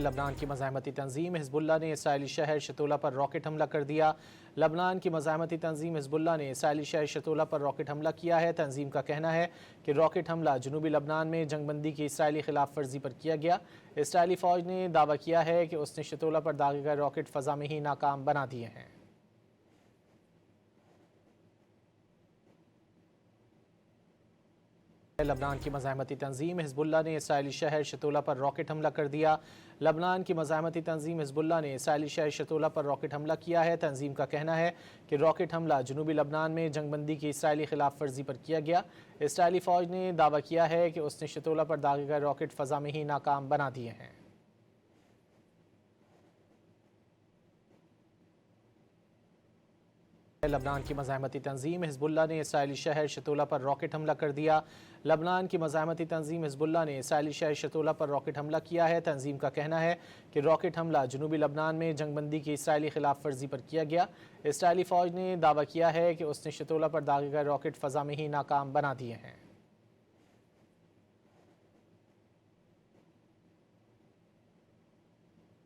لبنان کی مزاحمتی تنظیم حزب اللہ نے اسرائیلی شہر شتولہ پر راکٹ حملہ کر دیا۔ لبنان کی مزاحمتی تنظیم حزب اللہ نے اسرائیلی شہر شتولہ پر راکٹ حملہ کیا ہے۔ تنظیم کا کہنا ہے کہ راکٹ حملہ جنوبی لبنان میں جنگ بندی کی اسرائیلی خلاف ورزی پر کیا گیا۔ اسرائیلی فوج نے دعویٰ کیا ہے کہ اس نے شتولہ پر داغے گئے راکٹ فضا میں ہی ناکام بنا دیے ہیں۔ لبنان کی مزاحمتی تنظیم حزب اللہ نے اسرائیلی شہر شتولہ پر راکٹ حملہ کر دیا۔ لبنان کی مزاحمتی تنظیم حزب اللہ نے اسرائیلی شہر شتولہ پر راکٹ حملہ کیا ہے۔ تنظیم کا کہنا ہے کہ راکٹ حملہ جنوبی لبنان میں جنگ بندی کی اسرائیلی خلاف ورزی پر کیا گیا۔ اسرائیلی فوج نے دعویٰ کیا ہے کہ اس نے شتولہ پر داغے گئے راکٹ فضا میں ہی ناکام بنا دیے ہیں۔ لبنان کی مزاحمتی تنظیم حزب اللہ نے اسرائیلی شہر شتولہ پر راکٹ حملہ کر دیا۔ لبنان کی مزاحمتی تنظیم حزب اللہ نے اسرائیلی شہر شتولہ پر راکٹ حملہ کیا ہے۔ تنظیم کا کہنا ہے کہ راکٹ حملہ جنوبی لبنان میں جنگ بندی کی اسرائیلی خلاف ورزی پر کیا گیا۔ اسرائیلی فوج نے دعویٰ کیا ہے کہ اس نے شتولہ پر داغے گئے راکٹ فضا میں ہی ناکام بنا دیے ہیں۔